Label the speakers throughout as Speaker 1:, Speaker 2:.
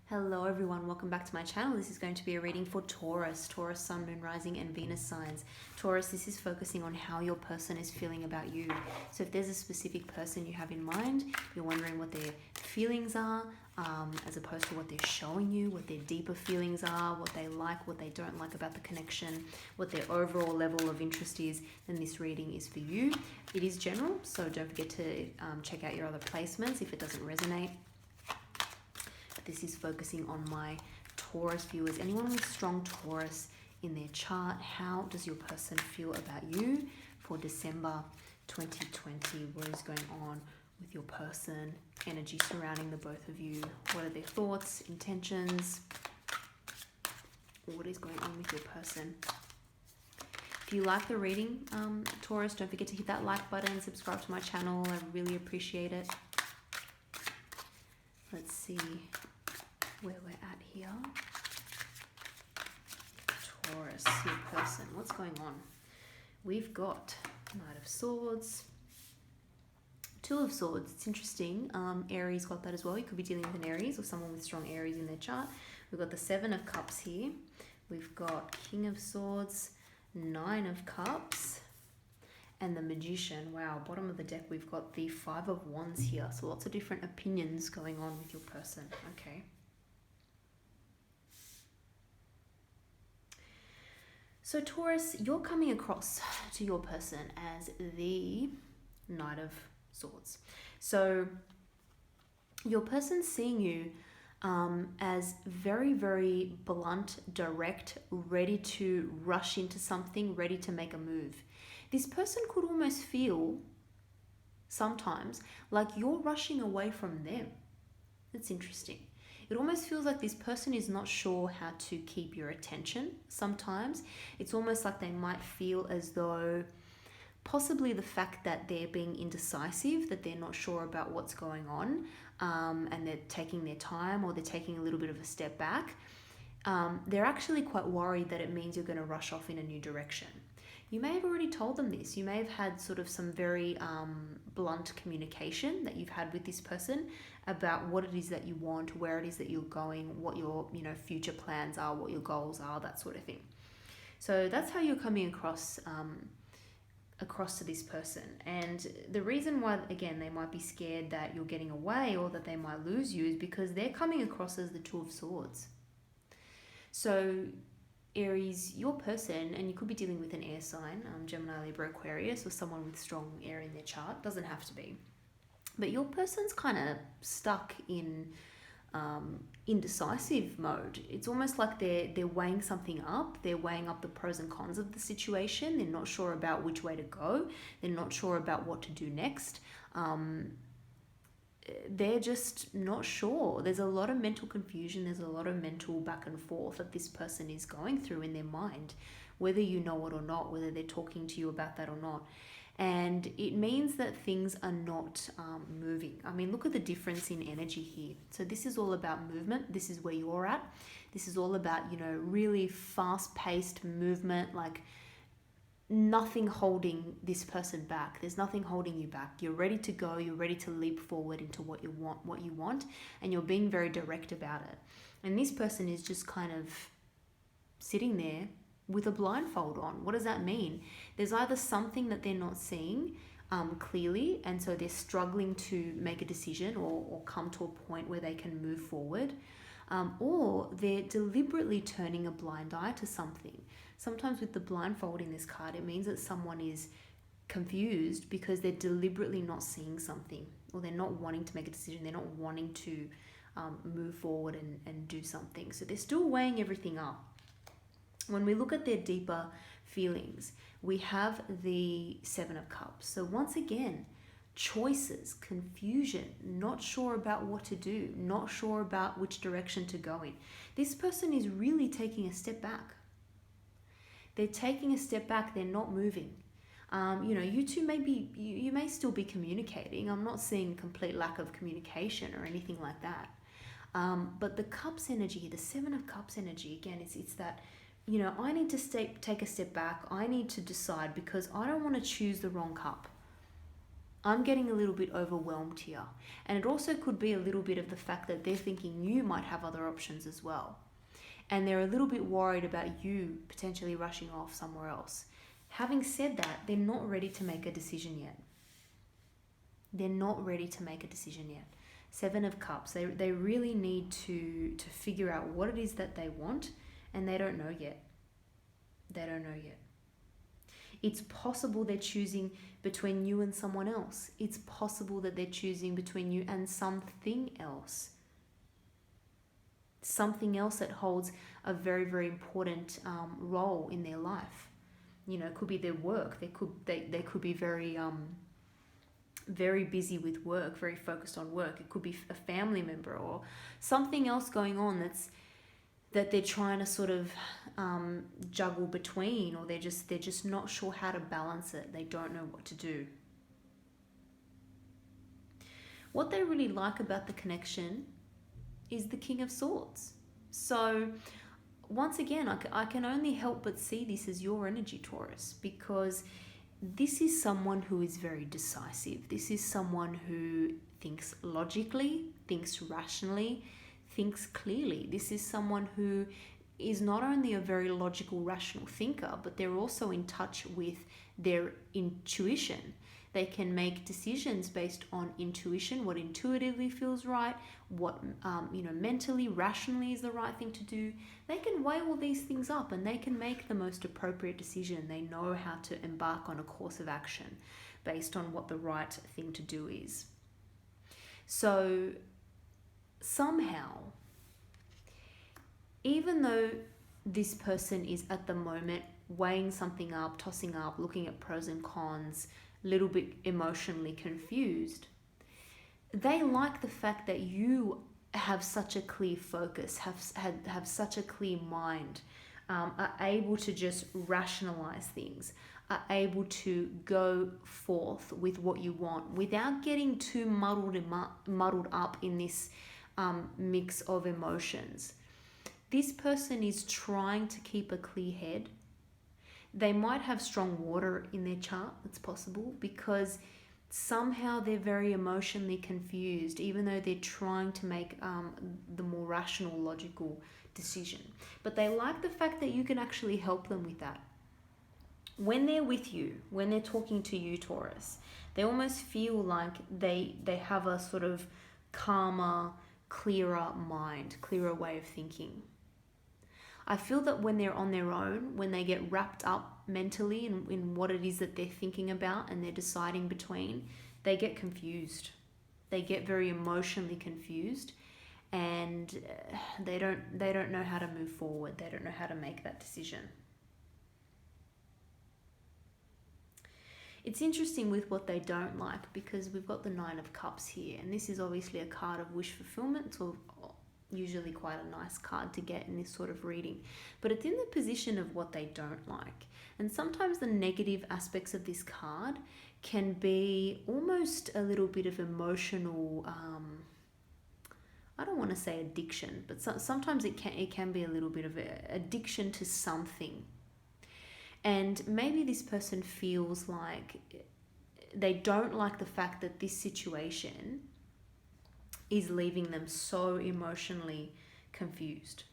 Speaker 1: Hello everyone, welcome back to my channel. This is going to be a reading for Taurus, Sun, Moon, Rising and Venus signs. Taurus, this is focusing on how your person is feeling about you. So if there's a specific person you have in mind, you're wondering what their feelings are, as opposed to what they're showing you, what their deeper feelings are, what they like, what they don't like about the connection, what their overall level of interest is, then this reading is for you. It is general, so don't forget to check out your other placements if it doesn't resonate. This is focusing on my Taurus viewers. Anyone with strong Taurus in their chart, how does your person feel about you for December 2020? What is going on with your person? Energy surrounding the both of you. What are their thoughts, intentions? What is going on with your person? If you like the reading, Taurus, don't forget to hit that like button, subscribe to my channel. I really appreciate it. Let's see where we're at here. Taurus, your person, what's going on? We've got Knight of Swords, Two of Swords. It's interesting. Aries got that as well. You could be dealing with an Aries or someone with strong Aries in their chart. We've got the Seven of Cups here. We've got King of Swords, Nine of Cups, and the Magician. Wow, bottom of the deck we've got the Five of Wands here. So lots of different opinions going on with your person. Okay. So Taurus, you're coming across to your person as the Knight of Swords. So your person's seeing you as very, very blunt, direct, ready to rush into something, ready to make a move. This person could almost feel sometimes like you're rushing away from them. It's interesting. It almost feels like this person is not sure how to keep your attention. Sometimes it's almost like they might feel as though possibly the fact that they're being indecisive, that they're not sure about what's going on, and they're taking their time or they're taking a little bit of a step back, they're actually quite worried that it means you're going to rush off in a new direction. You may have already told them this. You may have had sort of some very blunt communication that you've had with this person about what it is that you want, where it is that you're going, what your future plans are, what your goals are, that sort of thing. So that's how you're coming across to this person. And the reason why, again, they might be scared that you're getting away or that they might lose you is because they're coming across as the Two of Swords. So Aries, your person, and you could be dealing with an air sign, Gemini, Libra, Aquarius, or someone with strong air in their chart. Doesn't have to be. But your person's kind of stuck in indecisive mode. It's almost like they're weighing something up. They're weighing up the pros and cons of the situation. They're not sure about which way to go. They're not sure about what to do next. They're just not sure. There's a lot of mental confusion. There's a lot of mental back and forth that this person is going through in their mind, whether you know it or not, whether they're talking to you about that or not. And it means that things are not moving. I mean, look at the difference in energy here. So this is all about movement. This is where you're at. This is all about, really fast-paced movement, like nothing holding this person back. There's nothing holding you back. You're ready to go. You're ready to leap forward into what you want, and you're being very direct about it. And this person is just kind of sitting there with a blindfold on. What does that mean? There's either something that they're not seeing clearly, and so they're struggling to make a decision or come to a point where they can move forward, or they're deliberately turning a blind eye to something. Sometimes with the blindfold in this card, it means that someone is confused because they're deliberately not seeing something, or they're not wanting to make a decision. They're not wanting to move forward and do something. So they're still weighing everything up. When we look at their deeper feelings, we have the Seven of Cups. So once again, choices, confusion, not sure about what to do, not sure about which direction to go in. This person is really taking a step back. They're taking a step back. They're not moving. You two you may still be communicating. I'm not seeing complete lack of communication or anything like that. But the Cups energy, the Seven of Cups energy, again, it's that, I need to take a step back. I need to decide because I don't want to choose the wrong cup. I'm getting a little bit overwhelmed here. And it also could be a little bit of the fact that they're thinking you might have other options as well. And they're a little bit worried about you potentially rushing off somewhere else. Having said that, they're not ready to make a decision yet. They're not ready to make a decision yet. Seven of Cups, they really need to figure out what it is that they want, and they don't know yet. They don't know yet. It's possible they're choosing between you and someone else. It's possible that they're choosing between you and something else. Something else that holds a very, very important role in their life. You know, it could be their work. They could be very very busy with work, very focused on work. It could be a family member or something else going on that they're trying to sort of juggle between, or they're just not sure how to balance it. They don't know what to do. What they really like about the connection is the King of Swords. So once again, I can only help but see this as your energy, Taurus, because this is someone who is very decisive. This is someone who thinks logically, thinks rationally, thinks clearly. This is someone who is not only a very logical, rational thinker, but they're also in touch with their intuition. They can make decisions based on intuition, what intuitively feels right, what mentally, rationally is the right thing to do. They can weigh all these things up and they can make the most appropriate decision. They know how to embark on a course of action based on what the right thing to do is. So somehow, even though this person is at the moment weighing something up, tossing up, looking at pros and cons, little bit emotionally confused, they like the fact that you have such a clear focus, have such a clear mind, are able to just rationalize things, are able to go forth with what you want without getting too muddled up in this mix of emotions. This person is trying to keep a clear head. They might have strong water in their chart, it's possible, because somehow they're very emotionally confused, even though they're trying to make the more rational, logical decision. But they like the fact that you can actually help them with that. When they're with you, when they're talking to you, Taurus, they almost feel like they have a sort of calmer, clearer mind, clearer way of thinking. I feel that when they're on their own, when they get wrapped up mentally in what it is that they're thinking about and they're deciding between, they get confused. They get very emotionally confused, and they don't know how to move forward. They don't know how to make that decision. It's interesting with what they don't like, because we've got the Nine of Cups here, and this is obviously a card of wish fulfillment, so usually quite a nice card to get in this sort of reading. But it's in the position of what they don't like. And sometimes the negative aspects of this card can be almost a little bit of emotional, I don't want to say addiction, but sometimes it can be a little bit of addiction to something. And maybe this person feels like they don't like the fact that this situation is leaving them so emotionally confused.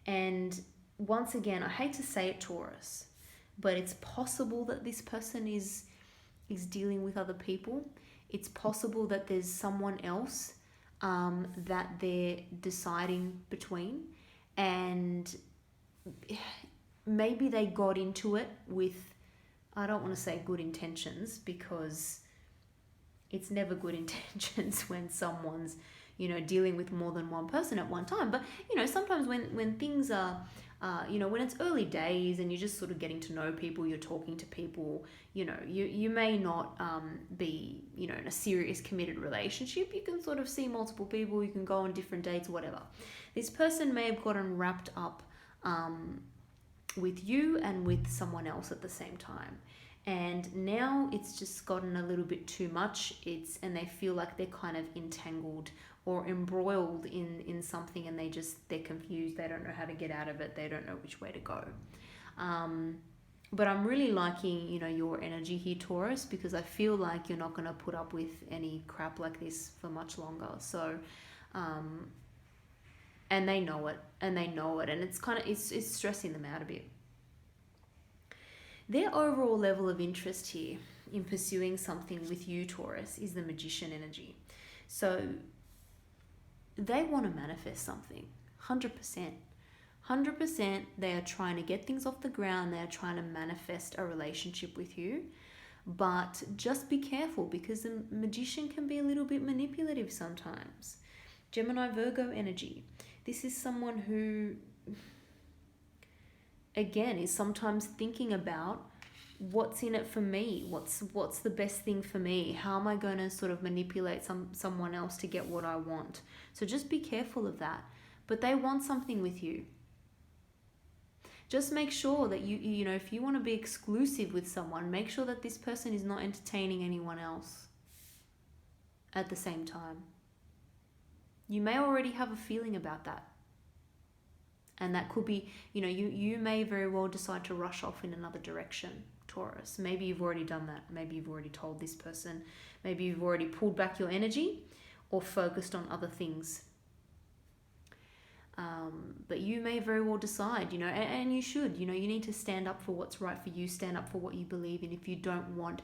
Speaker 1: And once again, I hate to say it, Taurus, but it's possible that this person is dealing with other people. It's possible that there's someone else that they're deciding between, and maybe they got into it with, I don't want to say good intentions, because it's never good intentions when someone's, dealing with more than one person at one time. But, sometimes when things are, when it's early days and you're just sort of getting to know people, you're talking to people, you may not be, in a serious committed relationship. You can sort of see multiple people, you can go on different dates, whatever. This person may have gotten wrapped up with you and with someone else at the same time. And now it's just gotten a little bit too much. And they feel like they're kind of entangled or embroiled in something, and they're confused. They don't know how to get out of it. They don't know which way to go. But I'm really liking, you know, your energy here, Taurus, because I feel like you're not going to put up with any crap like this for much longer. So, and they know it, and it's kind of, it's stressing them out a bit. Their overall level of interest here in pursuing something with you, Taurus, is the Magician energy. So they want to manifest something, 100%. 100%, they are trying to get things off the ground. They are trying to manifest a relationship with you. But just be careful, because the Magician can be a little bit manipulative sometimes. Gemini, Virgo energy. This is someone who, again, is sometimes thinking about what's in it for me, what's the best thing for me, how am I going to sort of manipulate someone else to get what I want. So just be careful of that. But they want something with you. Just make sure that you know, if you want to be exclusive with someone, make sure that this person is not entertaining anyone else at the same time. You may already have a feeling about that. And that could be, you know, you may very well decide to rush off in another direction, Taurus. Maybe you've already done that. Maybe you've already told this person. Maybe you've already pulled back your energy or focused on other things. But you may very well decide, you know, and you should, you know, you need to stand up for what's right for you, stand up for what you believe in. If you don't want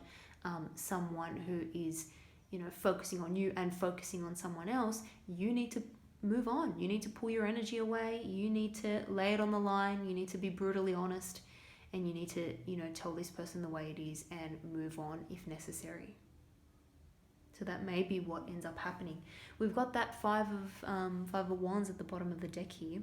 Speaker 1: someone who is, you know, focusing on you and focusing on someone else, you need to move on. You need to pull your energy away. You need to lay it on the line. You need to be brutally honest, and you need to, you know, tell this person the way it is and move on if necessary. So that may be what ends up happening. We've got that five of wands at the bottom of the deck here.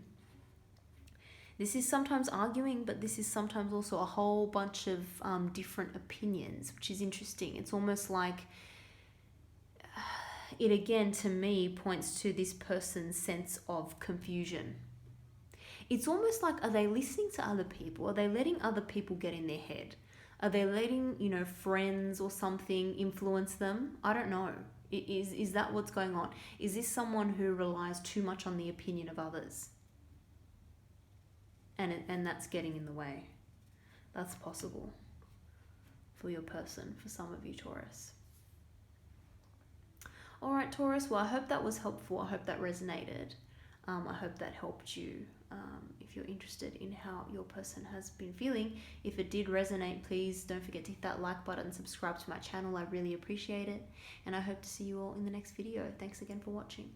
Speaker 1: This is sometimes arguing, but this is sometimes also a whole bunch of different opinions, which is interesting. It's almost like it, again, to me, points to this person's sense of confusion. It's almost like, are they listening to other people? Are they letting other people get in their head? Are they letting, you know, friends or something influence them? I don't know. Is that what's going on? Is this someone who relies too much on the opinion of others? And that's getting in the way. That's possible for your person, for some of you, Taurus. All right, Taurus. Well, I hope that was helpful. I hope that resonated. I hope that helped you. If you're interested in how your person has been feeling, if it did resonate, please don't forget to hit that like button and subscribe to my channel. I really appreciate it. And I hope to see you all in the next video. Thanks again for watching.